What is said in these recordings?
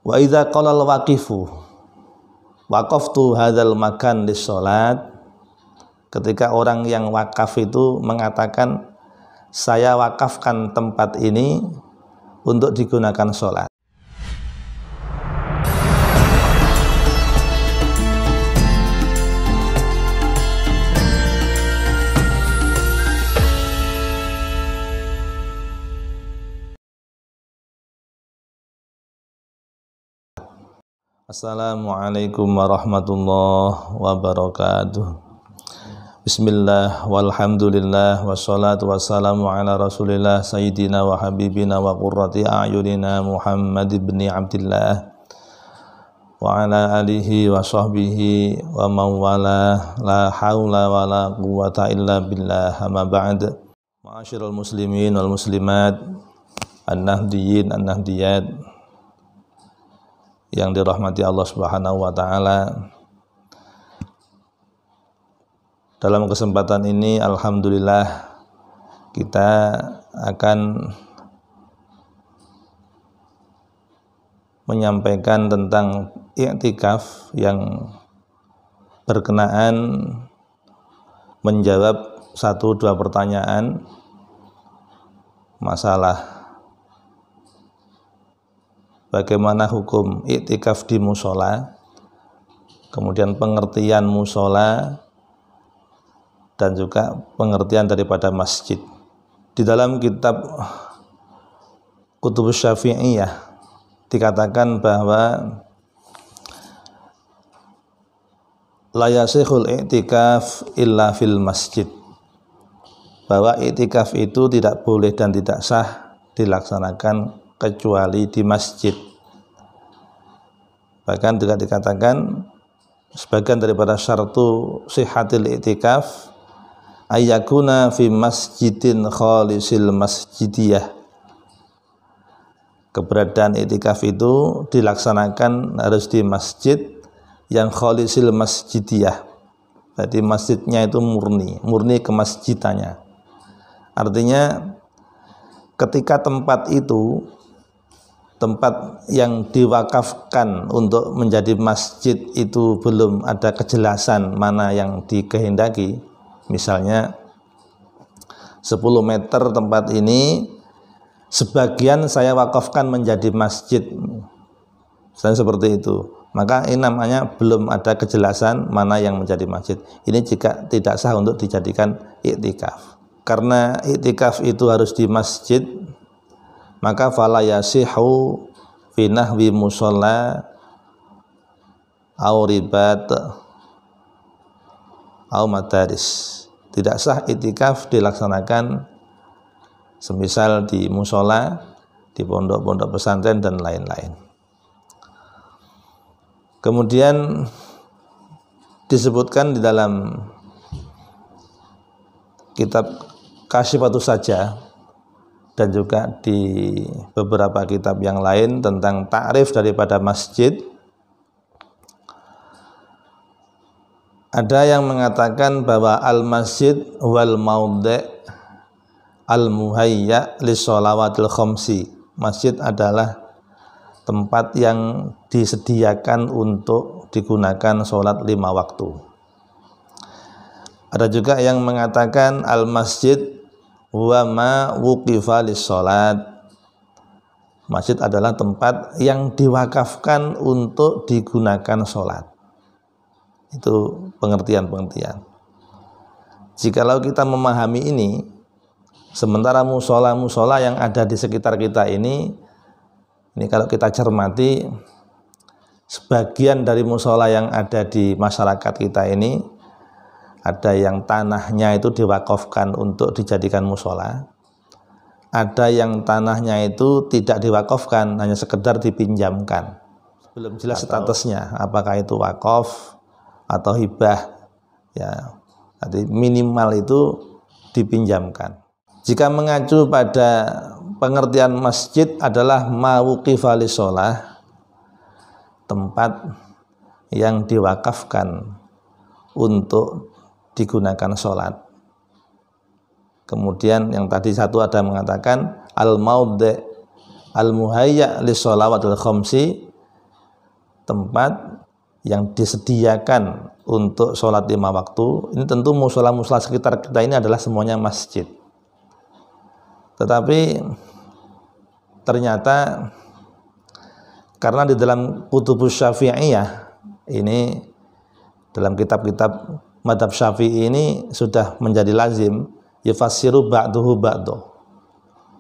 Wa idza qala al-waqifu waqaftu hadzal makan lis-shalat, ketika orang yang wakaf itu mengatakan saya wakafkan tempat ini untuk digunakan sholat. Assalamualaikum warahmatullahi wabarakatuh. Bismillah walhamdulillah wassalatu wassalamu ala rasulillah sayyidina wa habibina wa qurrati a'yunina Muhammad ibn Abdillah wa ala alihi wa sahbihi wa mawala la hawla wa la quwata illa billah. Amma ba'd. Ma'asyiral muslimin wal muslimat, an-nahdiyyin an-nahdiyat yang dirahmati Allah Subhanahu wa taala. Dalam kesempatan ini alhamdulillah kita akan menyampaikan tentang i'tikaf yang berkenaan menjawab 1-2 pertanyaan masalah bagaimana hukum i'tikaf di musola, kemudian pengertian musola, dan juga pengertian daripada masjid. Di dalam kitab Kutubus Syafi'iyah dikatakan bahwa la yasihul i'tikaf illa fil masjid, bahwa i'tikaf itu tidak boleh dan tidak sah dilaksanakan kecuali di masjid. Bahkan juga dikatakan sebagian daripada syartu sihhatil i'tikaf ayyakuna fi masjidin khalisil masjidiyah, keberadaan i'tikaf itu dilaksanakan harus di masjid yang khalisil masjidiyah, berarti masjidnya itu murni kemasjidannya. Artinya ketika tempat itu tempat yang diwakafkan untuk menjadi masjid itu belum ada kejelasan mana yang dikehendaki, misalnya 10 meter tempat ini sebagian saya wakafkan menjadi masjid, misalnya seperti itu, maka ini namanya belum ada kejelasan mana yang menjadi masjid. Ini jika tidak sah untuk dijadikan i'tikaf. Karena i'tikaf itu harus di masjid, maka fala yasihu fi nahwi musalla au ribat au madaris. Tidak sah i'tikaf dilaksanakan semisal di musola, di pondok-pondok pesantren dan lain-lain. Kemudian disebutkan di dalam kitab Kasyifatus Sajah dan juga di beberapa kitab yang lain tentang ta'rif daripada masjid. Ada yang mengatakan bahwa al-masjid wal maudhi' al-muhayya lis-shalawatil khamsi. Masjid adalah tempat yang disediakan untuk digunakan sholat 5 waktu. Ada juga yang mengatakan al-masjid wa ma wuqifa lis-shalat. Masjid adalah tempat yang diwakafkan untuk digunakan sholat. Itu pengertian-pengertian. Jikalau kita memahami ini, sementara musola-musola yang ada di sekitar kita ini kalau kita cermati, sebagian dari musola yang ada di masyarakat kita ini, ada yang tanahnya itu diwakafkan untuk dijadikan musola, ada yang tanahnya itu tidak diwakafkan, hanya sekedar dipinjamkan. Belum jelas statusnya, apakah itu wakaf atau hibah, ya, jadi minimal itu dipinjamkan. Jika mengacu pada pengertian masjid adalah mawuqifa lis-shalah, tempat yang diwakafkan untuk digunakan sholat. Kemudian yang tadi satu ada mengatakan al-maudhi' al-muhayya lis-shalawatil khamsi, tempat yang disediakan untuk sholat 5 waktu. Ini tentu musola-musola sekitar kita ini adalah semuanya masjid. Tetapi ternyata karena di dalam kutubus syafi'iyah ini, dalam kitab-kitab madhab syafi'i ini sudah menjadi lazim yufassiru ba'duhu ba'du.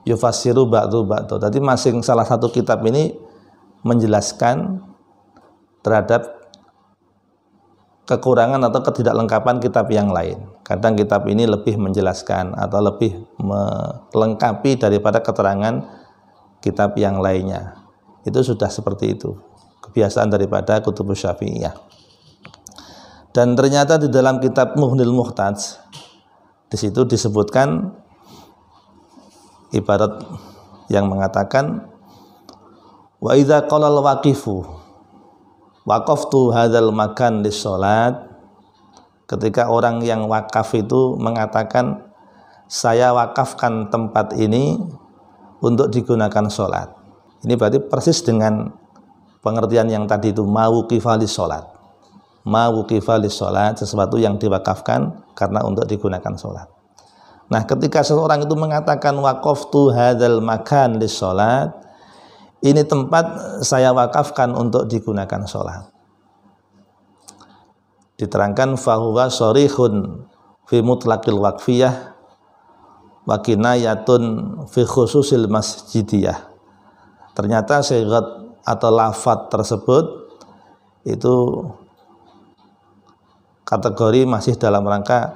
Yufassiru ba'duhu ba'du. Jadi masing salah satu kitab ini menjelaskan terhadap kekurangan atau ketidaklengkapan kitab yang lain. Kadang kitab ini lebih menjelaskan atau lebih melengkapi daripada keterangan kitab yang lainnya. Itu sudah seperti itu kebiasaan daripada kutubus syafi'iyah. Dan ternyata di dalam kitab Mughnil Muhtaj, di situ disebutkan ibarat yang mengatakan wa idza qala al-waqifu waqaftu hadzal makan lis-shalat. Ketika orang yang wakaf itu mengatakan saya wakafkan tempat ini untuk digunakan sholat, ini berarti persis dengan pengertian yang tadi itu mauqifa lis-shalat. Mauqifa lis-shalat, sesuatu yang diwakafkan karena untuk digunakan sholat. Nah, ketika seseorang itu mengatakan waqaftu hadzal makan lis-shalat, ini tempat saya wakafkan untuk digunakan sholat. Diterangkan fahuwa sharihun fi mutlaqil waqfiyah wa kinayatun fi khususil masjidiyah. Ternyata sighat atau lafadz tersebut itu kategori masih dalam rangka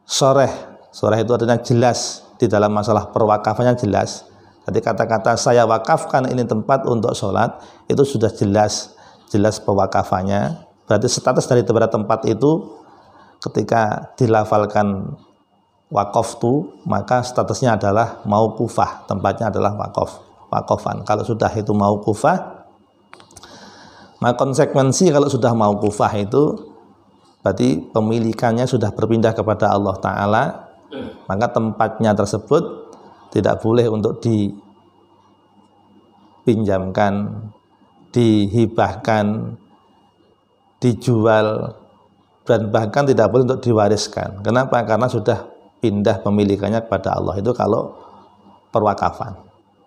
sharih. Sharih itu artinya jelas, di dalam masalah perwakafannya jelas. Jadi kata-kata saya wakafkan ini tempat untuk sholat itu sudah jelas pewakafannya. Berarti status dari tempat itu ketika dilafalkan waqaftu, maka statusnya adalah mauqufah, tempatnya adalah waqafan. Kalau sudah itu mauqufah, maka konsekuensi kalau sudah mauqufah itu berarti pemilikannya sudah berpindah kepada Allah Ta'ala, maka tempatnya tersebut tidak boleh untuk dipinjamkan, dihibahkan, dijual, dan bahkan tidak boleh untuk diwariskan. Kenapa? Karena sudah pindah pemilikannya kepada Allah. Itu kalau perwakafan.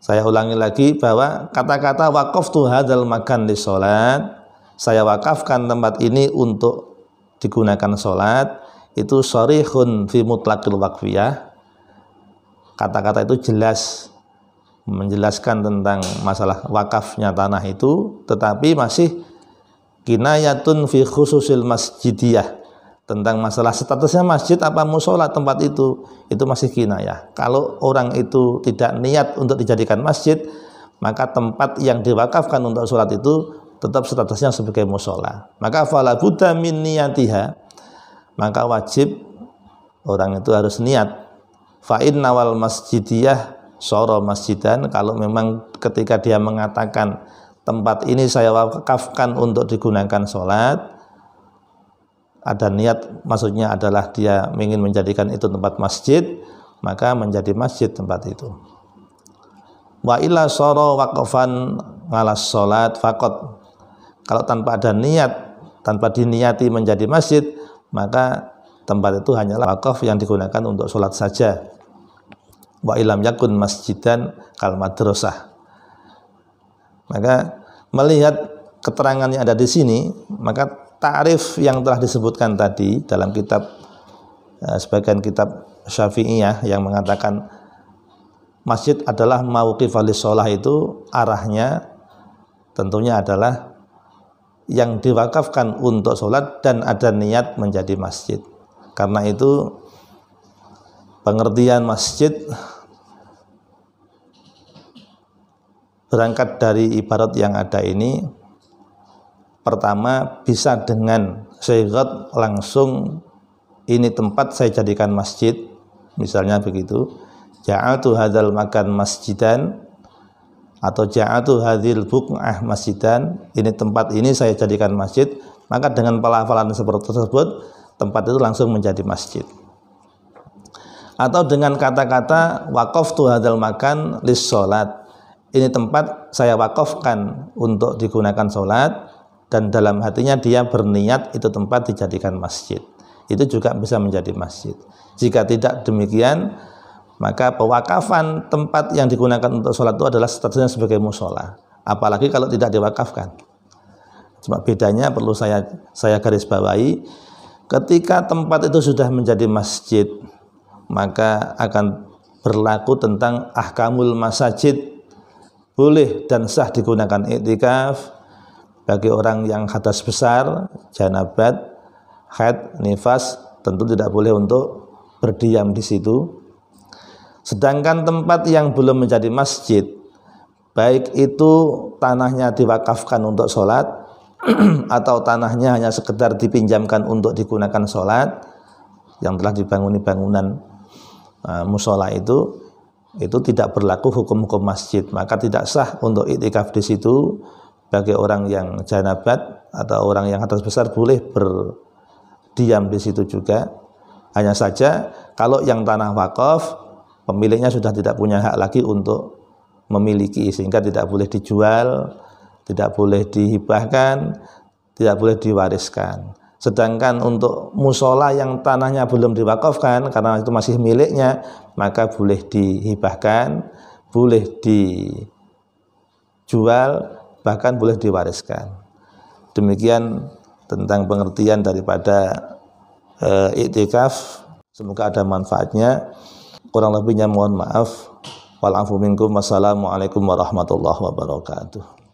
Saya ulangi lagi bahwa kata-kata waqaftu hadzal makan lis-shalat, saya wakafkan tempat ini untuk digunakan sholat, itu sharihun fi mutlaqil waqfiyah. Kata-kata itu jelas menjelaskan tentang masalah wakafnya tanah itu, tetapi masih kinayatun fi khususil masjidiyah, tentang masalah statusnya masjid apa musola tempat itu masih kinayah. Kalau orang itu tidak niat untuk dijadikan masjid, maka tempat yang diwakafkan untuk sholat itu tetap statusnya sebagai musola. Maka fala budda min niyatiha, maka wajib orang itu harus niat. Fa'in nawal masjidiyah soro masjidan, kalau memang ketika dia mengatakan tempat ini saya wakafkan untuk digunakan sholat, ada niat, maksudnya adalah dia ingin menjadikan itu tempat masjid, maka menjadi masjid tempat itu. Wa illa soro waqafan ngalas sholat faqat, kalau tanpa ada niat, tanpa diniati menjadi masjid, maka tempat itu hanyalah wakaf yang digunakan untuk sholat saja. Wa ilam yakun masjidan kal madrasah. Maka melihat keterangan yang ada di sini, maka ta'rif yang telah disebutkan tadi dalam kitab sebagian kitab Syafi'iyah yang mengatakan masjid adalah mauqifal shalah, itu arahnya tentunya adalah yang diwakafkan untuk sholat dan ada niat menjadi masjid. Karena itu pengertian masjid berangkat dari ibarat yang ada ini. Pertama, bisa dengan sighat langsung, ini tempat saya jadikan masjid, misalnya begitu, ja'atu hadzal makan masjidan, atau ja'atu hadzil buq'ah masjidan, ini tempat ini saya jadikan masjid, maka dengan pelafalan seperti tersebut tempat itu langsung menjadi masjid. Atau dengan kata-kata waqaftu hadzal makan lis-shalat, ini tempat saya wakafkan untuk digunakan sholat, dan dalam hatinya dia berniat itu tempat dijadikan masjid, itu juga bisa menjadi masjid. Jika tidak demikian, maka pewakafan tempat yang digunakan untuk sholat itu adalah statusnya sebagai musola, apalagi kalau tidak diwakafkan. Cuma bedanya perlu saya garis bawahi, ketika tempat itu sudah menjadi masjid, maka akan berlaku tentang ahkamul masajid, boleh dan sah digunakan iktikaf bagi orang yang hadas besar, janabat, haid, nifas, tentu tidak boleh untuk berdiam di situ. Sedangkan tempat yang belum menjadi masjid, baik itu tanahnya diwakafkan untuk sholat atau tanahnya hanya sekedar dipinjamkan untuk digunakan sholat, yang telah dibanguni bangunan musola itu tidak berlaku hukum-hukum masjid, maka tidak sah untuk iktikaf di situ. Bagi orang yang janabat atau orang yang hadas besar boleh berdiam di situ juga. Hanya saja kalau yang tanah wakaf, pemiliknya sudah tidak punya hak lagi untuk memiliki, sehingga tidak boleh dijual, tidak boleh dihibahkan, tidak boleh diwariskan. Sedangkan untuk musola yang tanahnya belum diwakafkan karena itu masih miliknya, maka boleh dihibahkan, boleh dijual, bahkan boleh diwariskan. Demikian tentang pengertian daripada iktikaf. Semoga ada manfaatnya. Kurang lebihnya mohon maaf. Wal afu minkum. Wassalamualaikum warahmatullahi wabarakatuh.